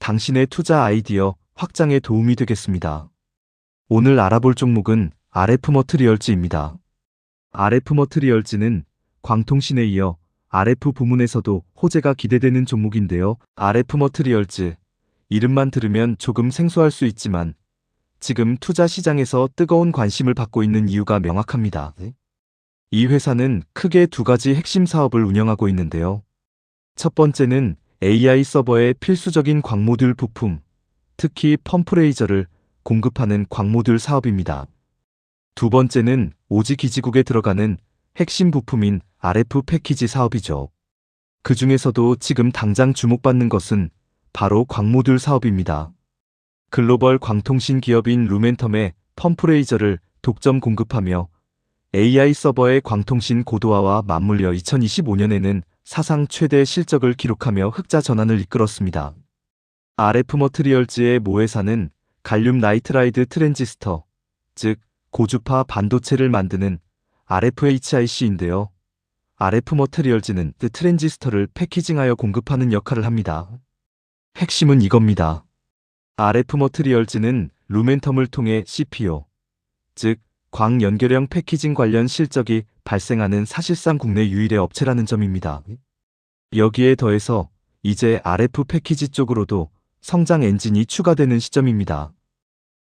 당신의 투자 아이디어 확장에 도움이 되겠습니다. 오늘 알아볼 종목은 RF머트리얼즈입니다. RF머트리얼즈는 광통신에 이어 RF 부문에서도 호재가 기대되는 종목인데요. RF머트리얼즈, 이름만 들으면 조금 생소할 수 있지만 지금 투자 시장에서 뜨거운 관심을 받고 있는 이유가 명확합니다. 이 회사는 크게 두 가지 핵심 사업을 운영하고 있는데요. 첫 번째는 AI 서버의 필수적인 광모듈 부품, 특히 펌프레이저를 공급하는 광모듈 사업입니다. 두 번째는 오지 기지국에 들어가는 핵심 부품인 RF 패키지 사업이죠. 그 중에서도 지금 당장 주목받는 것은 바로 광모듈 사업입니다. 글로벌 광통신 기업인 루멘텀의 펌프레이저를 독점 공급하며 AI 서버의 광통신 고도화와 맞물려 2025년에는 사상 최대 실적을 기록하며 흑자 전환을 이끌었습니다. RF머트리얼즈의 모회사는 갈륨 나이트라이드 트랜지스터, 즉 고주파 반도체를 만드는 RFHIC인데요. RF머트리얼즈는 그 트랜지스터를 패키징하여 공급하는 역할을 합니다. 핵심은 이겁니다. RF머트리얼즈는 루멘텀을 통해 CPO, 즉 광연결형 패키징 관련 실적이 발생하는 사실상 국내 유일의 업체라는 점입니다. 여기에 더해서 이제 RF 패키지 쪽으로도 성장 엔진이 추가되는 시점입니다.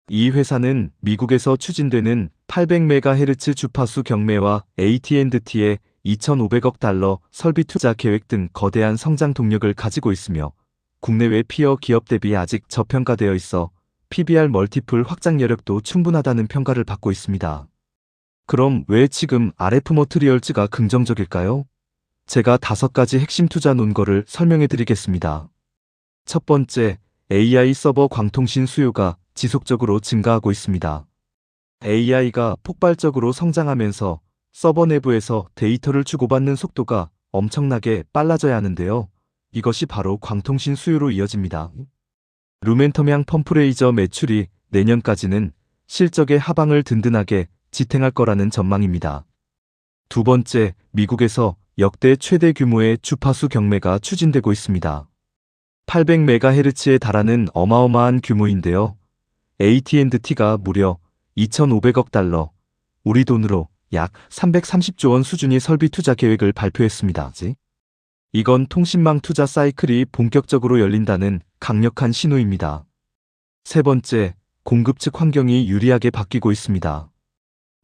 이 회사는 미국에서 추진되는 800MHz 주파수 경매와 AT&T의 2,500억 달러 설비 투자 계획 등 거대한 성장 동력을 가지고 있으며 국내외 피어 기업 대비 아직 저평가되어 있어 PBR 멀티플 확장 여력도 충분하다는 평가를 받고 있습니다. 그럼 왜 지금 RF머트리얼즈가 긍정적일까요? 제가 5가지 핵심 투자 논거를 설명해 드리겠습니다. 첫 번째, AI 서버 광통신 수요가 지속적으로 증가하고 있습니다. AI가 폭발적으로 성장하면서 서버 내부에서 데이터를 주고받는 속도가 엄청나게 빨라져야 하는데요. 이것이 바로 광통신 수요로 이어집니다. 루멘텀향 펌프레이저 매출이 내년까지는 실적의 하방을 든든하게 지탱할 거라는 전망입니다. 두 번째, 미국에서 역대 최대 규모의 주파수 경매가 추진되고 있습니다. 800MHz에 달하는 어마어마한 규모인데요. AT&T가 무려 2,500억 달러, 우리 돈으로 약 330조 원 수준의 설비 투자 계획을 발표했습니다. 이건 통신망 투자 사이클이 본격적으로 열린다는 강력한 신호입니다. 세 번째, 공급 측 환경이 유리하게 바뀌고 있습니다.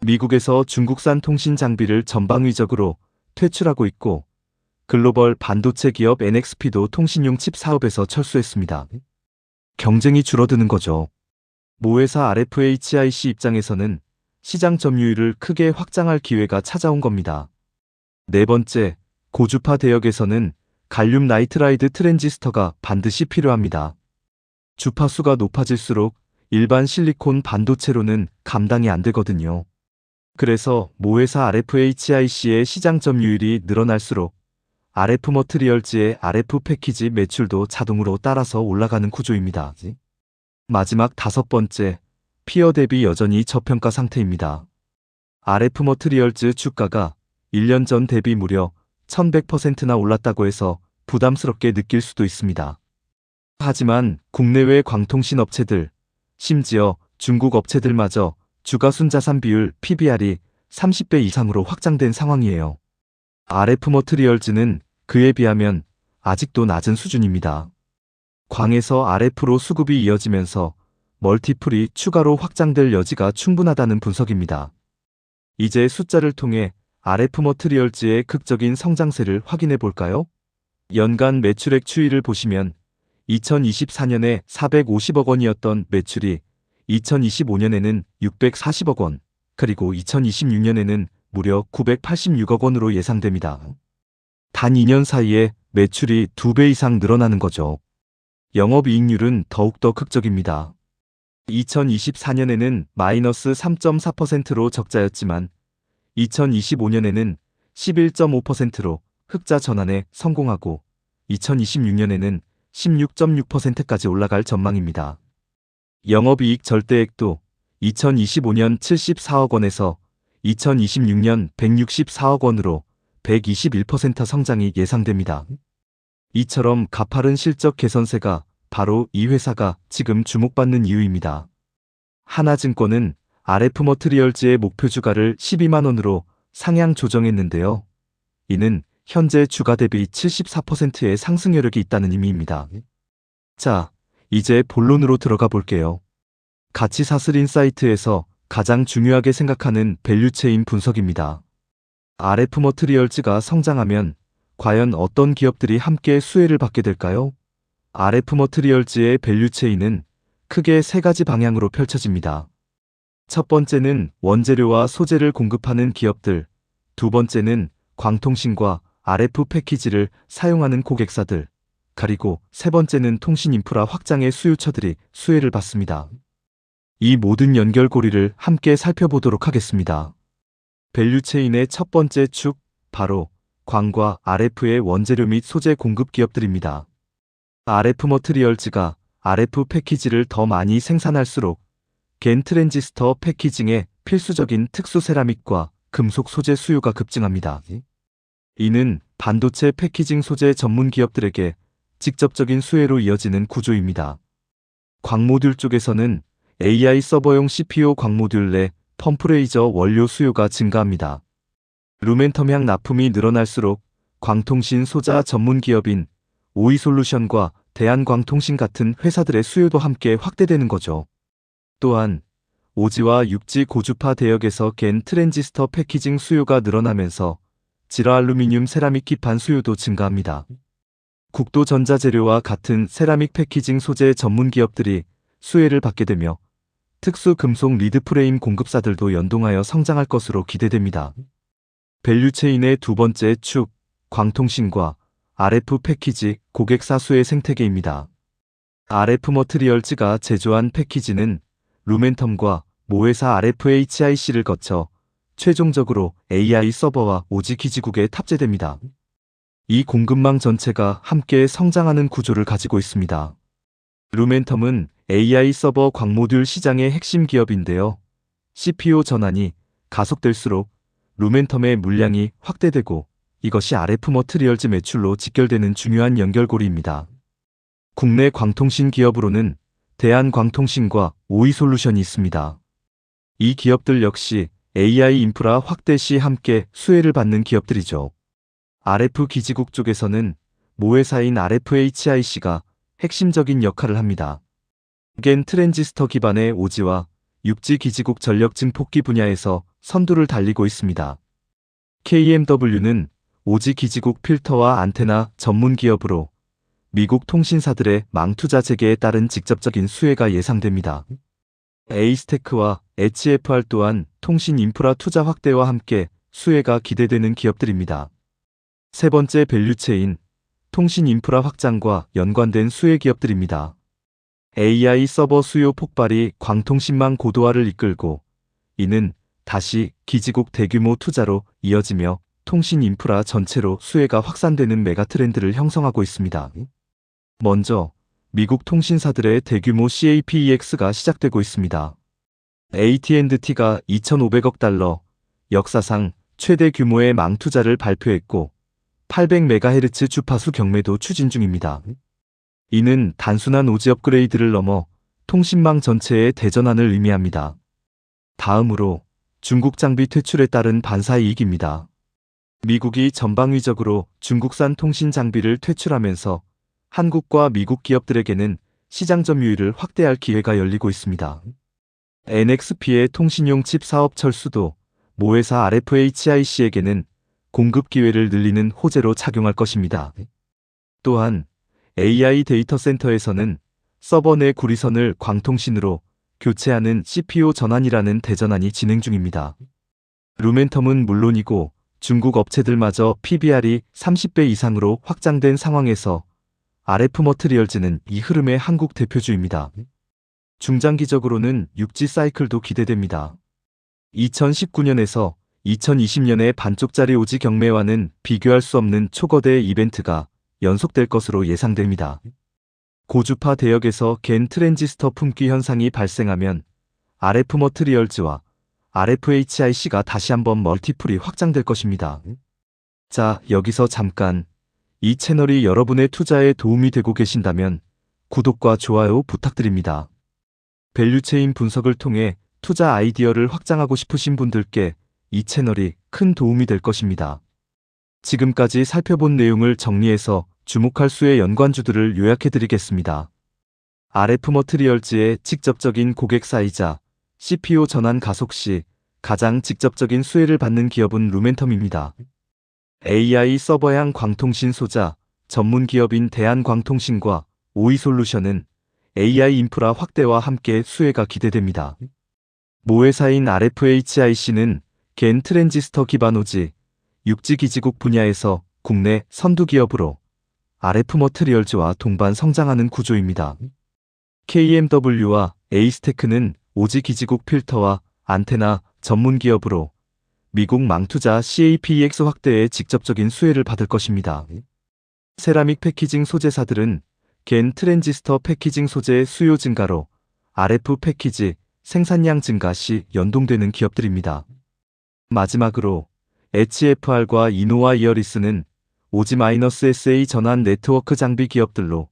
미국에서 중국산 통신 장비를 전방위적으로 퇴출하고 있고 글로벌 반도체 기업 NXP도 통신용 칩 사업에서 철수했습니다. 경쟁이 줄어드는 거죠. 모회사 RFHIC 입장에서는 시장 점유율을 크게 확장할 기회가 찾아온 겁니다. 네 번째, 고주파 대역에서는 갈륨 나이트라이드 트랜지스터가 반드시 필요합니다. 주파수가 높아질수록 일반 실리콘 반도체로는 감당이 안 되거든요. 그래서 모회사 RFHIC의 시장 점유율이 늘어날수록 RF머트리얼즈의 RF 패키지 매출도 자동으로 따라서 올라가는 구조입니다. 마지막 5번째, 피어 대비 여전히 저평가 상태입니다. RF머트리얼즈 주가가 1년 전 대비 무려 1100%나 올랐다고 해서 부담스럽게 느낄 수도 있습니다. 하지만 국내외 광통신 업체들, 심지어 중국 업체들마저 주가순자산 비율 PBR이 30배 이상으로 확장된 상황이에요. RF머트리얼즈는 그에 비하면 아직도 낮은 수준입니다. 광에서 RF로 수급이 이어지면서 멀티플이 추가로 확장될 여지가 충분하다는 분석입니다. 이제 숫자를 통해 RF머트리얼즈의 극적인 성장세를 확인해 볼까요? 연간 매출액 추이를 보시면 2024년에 450억 원이었던 매출이 2025년에는 640억 원, 그리고 2026년에는 무려 986억 원으로 예상됩니다. 단 2년 사이에 매출이 2배 이상 늘어나는 거죠. 영업이익률은 더욱더 극적입니다. 2024년에는 마이너스 3.4%로 적자였지만 2025년에는 11.5%로 흑자 전환에 성공하고 2026년에는 16.6%까지 올라갈 전망입니다. 영업이익 절대액도 2025년 74억 원에서 2026년 164억 원으로 121% 성장이 예상됩니다. 이처럼 가파른 실적 개선세가 바로 이 회사가 지금 주목받는 이유입니다. 하나증권은 RF머트리얼즈의 목표 주가를 12만원으로 상향 조정했는데요. 이는 현재 주가 대비 74%의 상승 여력이 있다는 의미입니다. 자, 이제 본론으로 들어가 볼게요. 가치사슬 인사이트에서 가장 중요하게 생각하는 밸류체인 분석입니다. RF머트리얼즈가 성장하면 과연 어떤 기업들이 함께 수혜를 받게 될까요? RF머트리얼즈의 밸류체인은 크게 세 가지 방향으로 펼쳐집니다. 첫 번째는 원재료와 소재를 공급하는 기업들, 두 번째는 광통신과 RF 패키지를 사용하는 고객사들, 그리고 세 번째는 통신 인프라 확장의 수요처들이 수혜를 받습니다. 이 모든 연결고리를 함께 살펴보도록 하겠습니다. 밸류체인의 첫 번째 축, 바로 광과 RF의 원재료 및 소재 공급 기업들입니다. RF머트리얼즈가 RF 패키지를 더 많이 생산할수록 겐 트랜지스터 패키징에 필수적인 특수 세라믹과 금속 소재 수요가 급증합니다. 이는 반도체 패키징 소재 전문 기업들에게 직접적인 수혜로 이어지는 구조입니다. 광모듈 쪽에서는 AI 서버용 CPU 광모듈 내 펌프레이저 원료 수요가 증가합니다. 루멘텀향 납품이 늘어날수록 광통신 소자 전문 기업인 오이솔루션과 대한광통신 같은 회사들의 수요도 함께 확대되는 거죠. 또한 오지와 육지 고주파 대역에서 겐 트랜지스터 패키징 수요가 늘어나면서 질화알루미늄 세라믹 기판 수요도 증가합니다. 국도전자재료와 같은 세라믹 패키징 소재 전문 기업들이 수혜를 받게 되며 특수 금속 리드 프레임 공급사들도 연동하여 성장할 것으로 기대됩니다. 밸류체인의 두 번째 축, 광통신과 RF 패키지 고객사 수혜 생태계입니다. RF머트리얼즈가 제조한 패키지는 루멘텀과 모회사 RFHIC를 거쳐 최종적으로 AI 서버와 오지 기지국에 탑재됩니다. 이 공급망 전체가 함께 성장하는 구조를 가지고 있습니다. 루멘텀은 AI 서버 광모듈 시장의 핵심 기업인데요. CPU 전환이 가속될수록 루멘텀의 물량이 확대되고 이것이 RF머트리얼즈 매출로 직결되는 중요한 연결고리입니다. 국내 광통신 기업으로는 대한광통신과 오이솔루션이 있습니다. 이 기업들 역시 AI 인프라 확대 시 함께 수혜를 받는 기업들이죠. RF 기지국 쪽에서는 모회사인 RFHIC가 핵심적인 역할을 합니다. 겐 트랜지스터 기반의 오지와 육지 기지국 전력 증폭기 분야에서 선두를 달리고 있습니다. KMW는 오지 기지국 필터와 안테나 전문 기업으로 미국 통신사들의 망투자 재개에 따른 직접적인 수혜가 예상됩니다. 에이스테크와 HFR 또한 통신 인프라 투자 확대와 함께 수혜가 기대되는 기업들입니다. 세 번째 밸류체인, 통신 인프라 확장과 연관된 수혜 기업들입니다. AI 서버 수요 폭발이 광통신망 고도화를 이끌고 이는 다시 기지국 대규모 투자로 이어지며 통신 인프라 전체로 수혜가 확산되는 메가트렌드를 형성하고 있습니다. 먼저 미국 통신사들의 대규모 CAPEX가 시작되고 있습니다. AT&T가 2,500억 달러, 역사상 최대 규모의 망투자를 발표했고 800MHz 주파수 경매도 추진 중입니다. 이는 단순한 오지 업그레이드를 넘어 통신망 전체의 대전환을 의미합니다. 다음으로 중국 장비 퇴출에 따른 반사이익입니다. 미국이 전방위적으로 중국산 통신 장비를 퇴출하면서 한국과 미국 기업들에게는 시장 점유율을 확대할 기회가 열리고 있습니다. NXP의 통신용 칩 사업 철수도 모회사 RFHIC에게는 공급 기회를 늘리는 호재로 작용할 것입니다. 또한 AI 데이터 센터에서는 서버 내 구리선을 광통신으로 교체하는 CPU 전환이라는 대전환이 진행 중입니다. 루멘텀은 물론이고 중국 업체들마저 PBR이 30배 이상으로 확장된 상황에서 RF머트리얼즈는 이 흐름의 한국 대표주입니다. 중장기적으로는 육지 사이클도 기대됩니다. 2019년에서 2020년의 반쪽짜리 오지 경매와는 비교할 수 없는 초거대 이벤트가 연속될 것으로 예상됩니다. 고주파 대역에서 겐 트랜지스터 품귀 현상이 발생하면 RF머트리얼즈와 RFHIC가 다시 한번 멀티플이 확장될 것입니다. 자, 여기서 잠깐 이 채널이 여러분의 투자에 도움이 되고 계신다면 구독과 좋아요 부탁드립니다. 밸류체인 분석을 통해 투자 아이디어를 확장하고 싶으신 분들께 이 채널이 큰 도움이 될 것입니다. 지금까지 살펴본 내용을 정리해서 주목할 수의 연관주들을 요약해드리겠습니다. RF 머트리얼즈의 직접적인 고객사이자 CPO 전환 가속 시 가장 직접적인 수혜를 받는 기업은 루멘텀입니다. AI 서버향 광통신 소자 전문 기업인 대한광통신과 오이솔루션은 AI 인프라 확대와 함께 수혜가 기대됩니다. 모회사인 RFHIC는 겐 트랜지스터 기반 오지, 육지 기지국 분야에서 국내 선두 기업으로 RF 머트리얼즈와 동반 성장하는 구조입니다. KMW와 에이스테크는 오지 기지국 필터와 안테나 전문 기업으로 미국 망투자 CAPEX 확대에 직접적인 수혜를 받을 것입니다. 세라믹 패키징 소재사들은 겐 트랜지스터 패키징 소재의 수요 증가로 RF 패키지 생산량 증가 시 연동되는 기업들입니다. 마지막으로 HFR과 이노와 이어리스는 오지-SA 전환 네트워크 장비 기업들로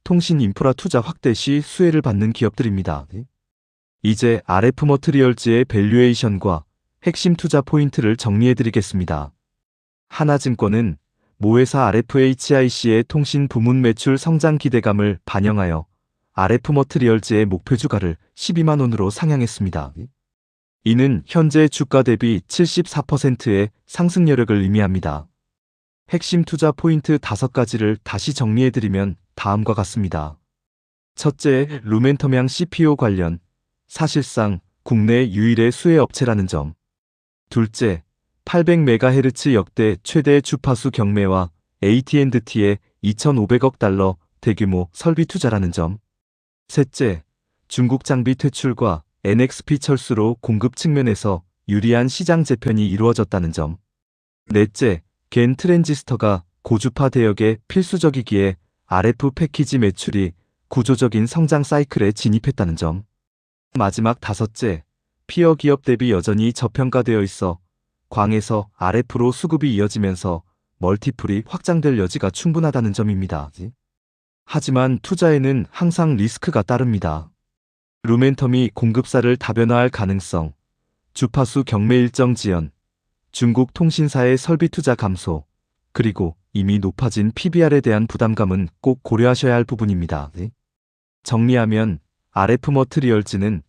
통신 인프라 투자 확대 시 수혜를 받는 기업들입니다. 이제 RF 머트리얼즈의 밸류에이션과 핵심 투자 포인트를 정리해드리겠습니다. 하나증권은 모회사 RFHIC의 통신 부문 매출 성장 기대감을 반영하여 RF 머트리얼즈의 목표 주가를 12만 원으로 상향했습니다. 이는 현재 주가 대비 74%의 상승 여력을 의미합니다. 핵심 투자 포인트 5가지를 다시 정리해드리면 다음과 같습니다. 첫째, 루멘텀향 CPO 관련, 사실상 국내 유일의 수혜 업체라는 점. 둘째, 800MHz 역대 최대 주파수 경매와 AT&T의 2,500억 달러 대규모 설비 투자라는 점. 셋째, 중국 장비 퇴출과 NXP 철수로 공급 측면에서 유리한 시장 재편이 이루어졌다는 점. 넷째, 겐 트랜지스터가 고주파 대역에 필수적이기에 RF 패키지 매출이 구조적인 성장 사이클에 진입했다는 점. 마지막 다섯째, 피어 기업 대비 여전히 저평가되어 있어 광에서 RF로 수급이 이어지면서 멀티플이 확장될 여지가 충분하다는 점입니다. 하지만 투자에는 항상 리스크가 따릅니다. 루멘텀이 공급사를 다변화할 가능성, 주파수 경매 일정 지연, 중국 통신사의 설비 투자 감소, 그리고 이미 높아진 PBR에 대한 부담감은 꼭 고려하셔야 할 부분입니다. 정리하면 RF 머트리얼즈는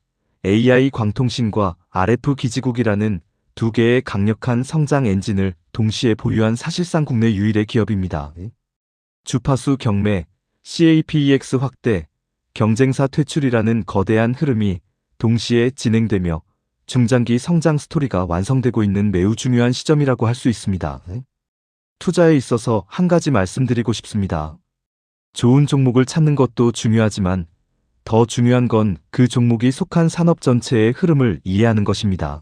AI 광통신과 RF 기지국이라는 두 개의 강력한 성장 엔진을 동시에 보유한 사실상 국내 유일의 기업입니다. 주파수 경매, CAPEX 확대, 경쟁사 퇴출이라는 거대한 흐름이 동시에 진행되며 중장기 성장 스토리가 완성되고 있는 매우 중요한 시점이라고 할 수 있습니다. 투자에 있어서 한 가지 말씀드리고 싶습니다. 좋은 종목을 찾는 것도 중요하지만 더 중요한 건 그 종목이 속한 산업 전체의 흐름을 이해하는 것입니다.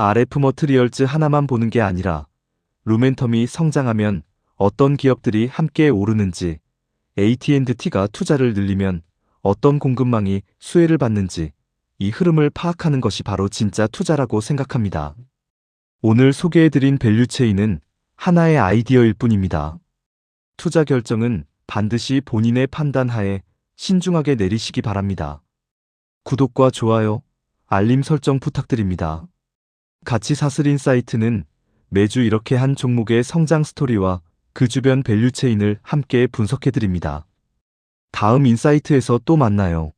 RF 머트리얼즈 하나만 보는 게 아니라 루멘텀이 성장하면 어떤 기업들이 함께 오르는지, AT&T가 투자를 늘리면 어떤 공급망이 수혜를 받는지 이 흐름을 파악하는 것이 바로 진짜 투자라고 생각합니다. 오늘 소개해드린 밸류체인은 하나의 아이디어일 뿐입니다. 투자 결정은 반드시 본인의 판단하에 신중하게 내리시기 바랍니다. 구독과 좋아요, 알림 설정 부탁드립니다. 가치 사슬 인사이트는 매주 이렇게 한 종목의 성장 스토리와 그 주변 밸류체인을 함께 분석해드립니다. 다음 인사이트에서 또 만나요.